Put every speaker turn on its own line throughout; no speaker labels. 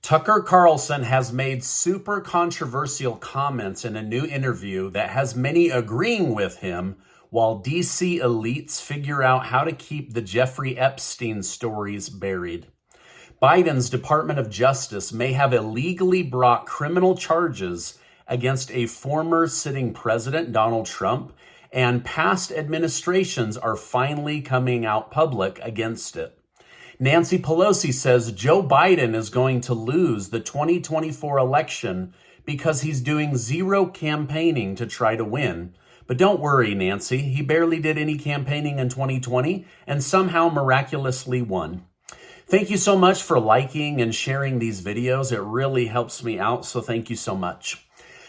Tucker Carlson has made super controversial comments in a new interview that has many agreeing with him, while DC elites figure out how to keep the Jeffrey Epstein stories buried. Biden's Department of Justice may have illegally brought criminal charges against a former sitting president, Donald Trump, and past administrations are finally coming out public against it. Nancy Pelosi says Joe Biden is going to lose the 2024 election because he's doing zero campaigning to try to win. But don't worry, Nancy, he barely did any campaigning in 2020 and somehow miraculously won. Thank you so much for liking and sharing these videos. It really helps me out, so thank you so much.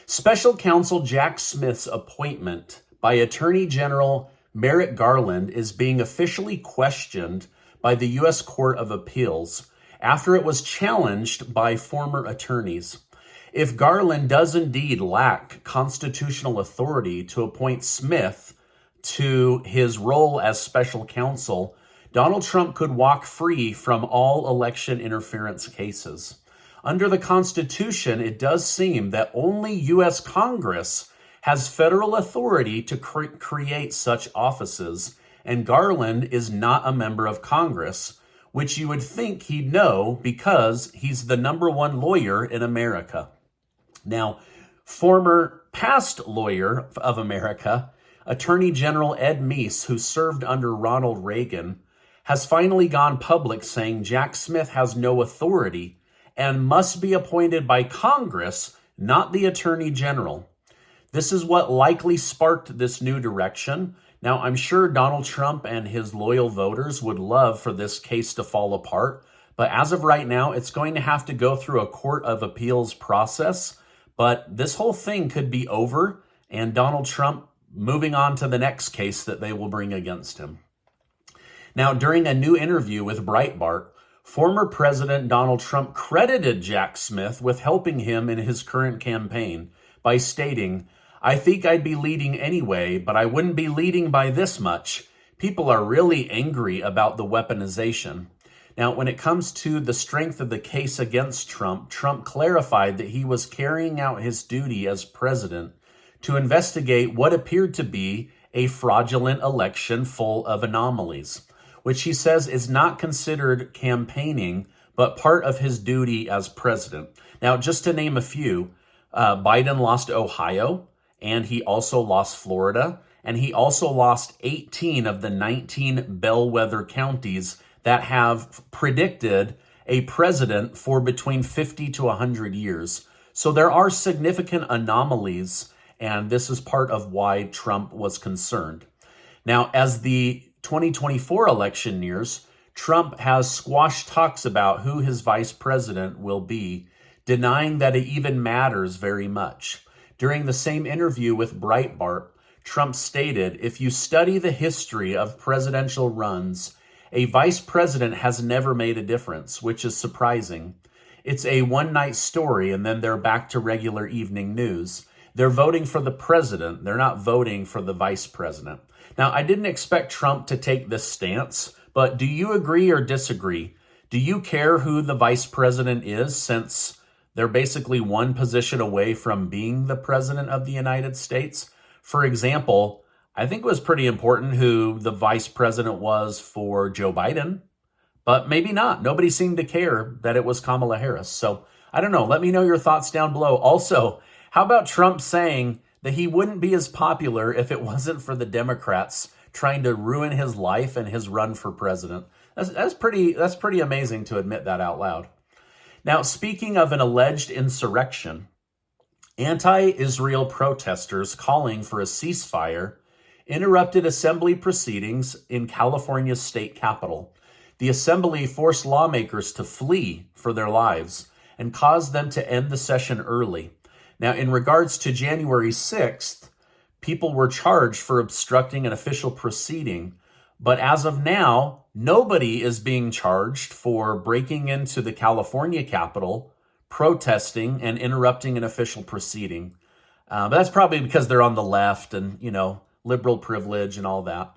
Special Counsel Jack Smith's appointment by Attorney General Merrick Garland is being officially questioned by the U.S. Court of Appeals after it was challenged by former attorneys. If Garland does indeed lack constitutional authority to appoint Smith to his role as special counsel, Donald Trump could walk free from all election interference cases. Under the Constitution, it does seem that only U.S. Congress has federal authority to create such offices, and Garland is not a member of Congress, which you would think he'd know because he's the #1 lawyer in America. Now, former past lawyer of America, Attorney General Ed Meese, who served under Ronald Reagan, has finally gone public saying Jack Smith has no authority and must be appointed by Congress, not the Attorney General. This is what likely sparked this new direction. Now, I'm sure Donald Trump and his loyal voters would love for this case to fall apart, but as of right now, it's going to have to go through a court of appeals process. But this whole thing could be over and Donald Trump moving on to the next case that they will bring against him. Now, during a new interview with Breitbart, former President Donald Trump credited Jack Smith with helping him in his current campaign by stating, "I think I'd be leading anyway, but I wouldn't be leading by this much. People are really angry about the weaponization." Now, when it comes to the strength of the case against Trump, Trump clarified that he was carrying out his duty as president to investigate what appeared to be a fraudulent election full of anomalies, which he says is not considered campaigning, but part of his duty as president. Now, just to name a few, Biden lost Ohio, and he also lost Florida, and he also lost 18 of the 19 bellwether counties that have predicted a president for between 50 to 100 years. So there are significant anomalies, and this is part of why Trump was concerned. Now, as the 2024 election nears, Trump has squashed talks about who his vice president will be, denying that it even matters very much. During the same interview with Breitbart, Trump stated, "If you study the history of presidential runs, a vice president has never made a difference, which is surprising. It's a one-night story, and then they're back to regular evening news. They're voting for the president. They're not voting for the vice president." Now, I didn't expect Trump to take this stance, but do you agree or disagree? Do you care who the vice president is, since they're basically one position away from being the president of the United States? For example, I think it was pretty important who the vice president was for Joe Biden, but maybe not. Nobody seemed to care that it was Kamala Harris. So I don't know. Let me know your thoughts down below. Also, how about Trump saying that he wouldn't be as popular if it wasn't for the Democrats trying to ruin his life and his run for president? That's pretty amazing to admit that out loud. Now, speaking of an alleged insurrection, anti-Israel protesters calling for a ceasefire interrupted assembly proceedings in California's state capital. The assembly forced lawmakers to flee for their lives and caused them to end the session early. Now, in regards to January 6th, people were charged for obstructing an official proceeding. But as of now, nobody is being charged for breaking into the California Capitol, protesting, and interrupting an official proceeding. But that's probably because they're on the left and, liberal privilege and all that.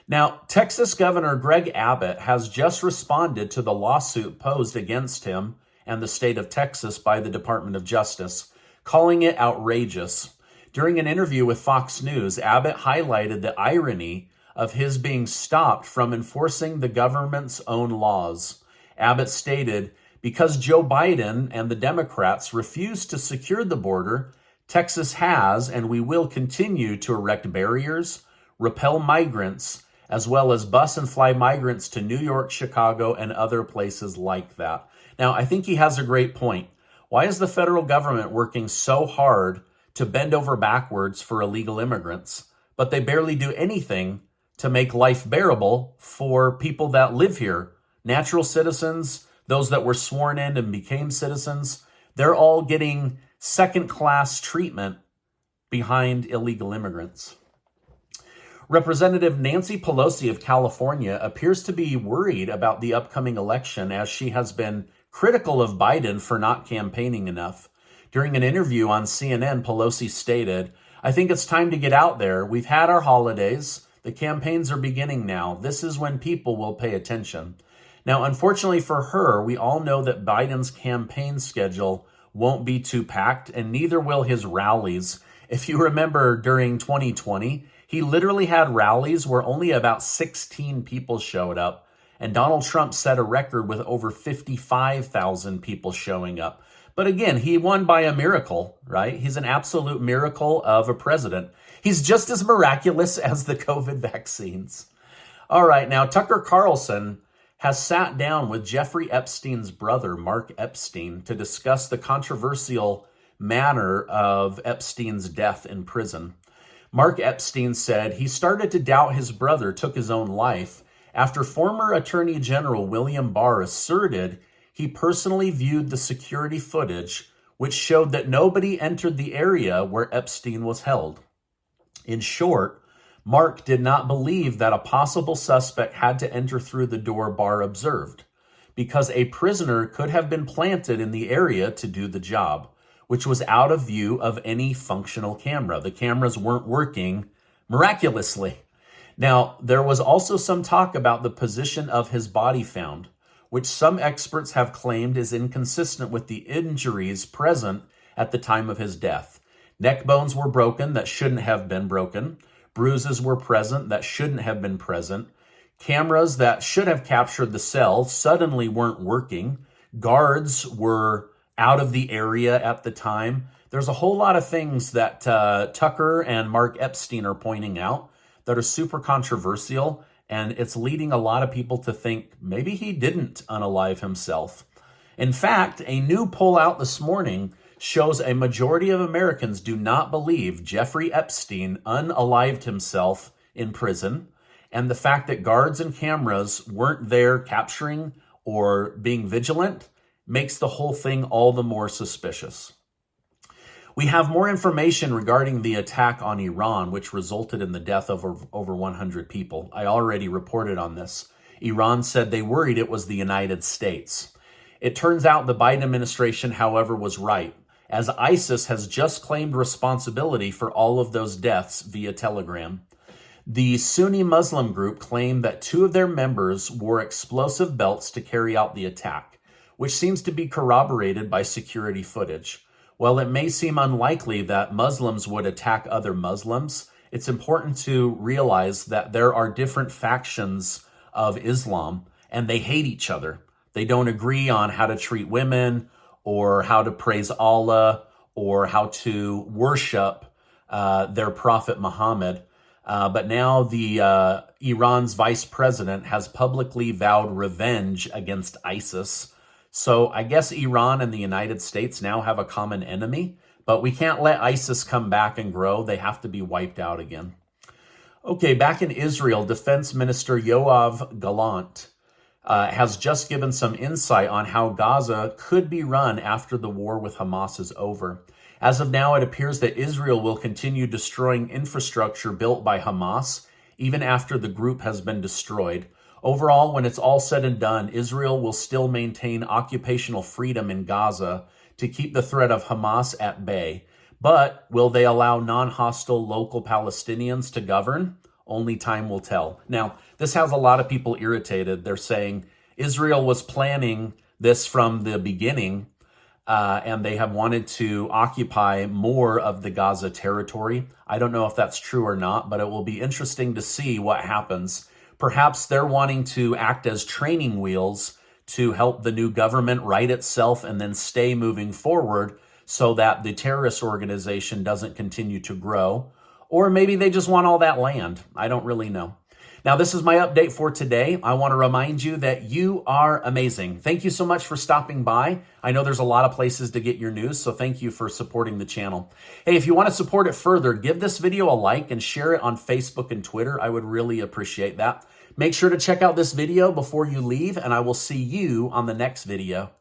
Now, Texas Governor Greg Abbott has just responded to the lawsuit posed against him and the state of Texas by the Department of Justice, calling it outrageous. During an interview with Fox News, Abbott highlighted the irony of his being stopped from enforcing the government's own laws. Abbott stated, "Because Joe Biden and the Democrats refuse to secure the border, Texas has and we will continue to erect barriers, repel migrants, as well as bus and fly migrants to New York, Chicago, and other places like that." Now, I think he has a great point. Why is the federal government working so hard to bend over backwards for illegal immigrants, but they barely do anything to make life bearable for people that live here? Natural citizens, those that were sworn in and became citizens, they're all getting second-class treatment behind illegal immigrants. Representative Nancy Pelosi of California appears to be worried about the upcoming election, as she has been critical of Biden for not campaigning enough. During an interview on CNN, Pelosi stated, "I think it's time to get out there. We've had our holidays. The campaigns are beginning now. This is when people will pay attention." Now, unfortunately for her, we all know that Biden's campaign schedule won't be too packed, and neither will his rallies. If you remember during 2020, he literally had rallies where only about 16 people showed up, and Donald Trump set a record with over 55,000 people showing up. But again, he won by a miracle, right? He's an absolute miracle of a president. He's just as miraculous as the COVID vaccines. All right, now Tucker Carlson has sat down with Jeffrey Epstein's brother, Mark Epstein, to discuss the controversial manner of Epstein's death in prison. Mark Epstein said he started to doubt his brother took his own life after former Attorney General William Barr asserted he personally viewed the security footage, which showed that nobody entered the area where Epstein was held. In short, Mark did not believe that a possible suspect had to enter through the door Barr observed, because a prisoner could have been planted in the area to do the job, which was out of view of any functional camera. The cameras weren't working miraculously. Now, there was also some talk about the position of his body found, which some experts have claimed is inconsistent with the injuries present at the time of his death. Neck bones were broken that shouldn't have been broken. Bruises were present that shouldn't have been present. Cameras that should have captured the cell suddenly weren't working. Guards were out of the area at the time. There's a whole lot of things that Tucker and Mark Epstein are pointing out that are super controversial, and it's leading a lot of people to think maybe he didn't unalive himself. In fact, a new poll out this morning shows a majority of Americans do not believe Jeffrey Epstein unalived himself in prison, and the fact that guards and cameras weren't there capturing or being vigilant makes the whole thing all the more suspicious. We have more information regarding the attack on Iran, which resulted in the death of over 100 people. I already reported on this. Iran said they worried it was the United States. It turns out the Biden administration, however, was right, as ISIS has just claimed responsibility for all of those deaths via Telegram. The Sunni Muslim group claimed that 2 of their members wore explosive belts to carry out the attack, which seems to be corroborated by security footage. While it may seem unlikely that Muslims would attack other Muslims, it's important to realize that there are different factions of Islam, and they hate each other. They don't agree on how to treat women, or how to praise Allah, or how to worship their prophet Muhammad. But now the Iran's vice president has publicly vowed revenge against ISIS. So I guess Iran and the United States now have a common enemy, but we can't let ISIS come back and grow. They have to be wiped out again. Okay, back in Israel, Defense Minister Yoav Gallant has just given some insight on how Gaza could be run after the war with Hamas is over. As of now, it appears that Israel will continue destroying infrastructure built by Hamas, even after the group has been destroyed. Overall, when it's all said and done, Israel will still maintain occupational freedom in Gaza to keep the threat of Hamas at bay. But will they allow non-hostile local Palestinians to govern? Only time will tell. Now, this has a lot of people irritated. They're saying Israel was planning this from the beginning, and they have wanted to occupy more of the Gaza territory. I don't know if that's true or not, but it will be interesting to see what happens. Perhaps they're wanting to act as training wheels to help the new government right itself and then stay moving forward so that the terrorist organization doesn't continue to grow. Or maybe they just want all that land. I don't really know. Now, this is my update for today. I want to remind you that you are amazing. Thank you so much for stopping by. I know there's a lot of places to get your news, so thank you for supporting the channel. Hey, if you want to support it further, give this video a like and share it on Facebook and Twitter. I would really appreciate that. Make sure to check out this video before you leave, and I will see you on the next video.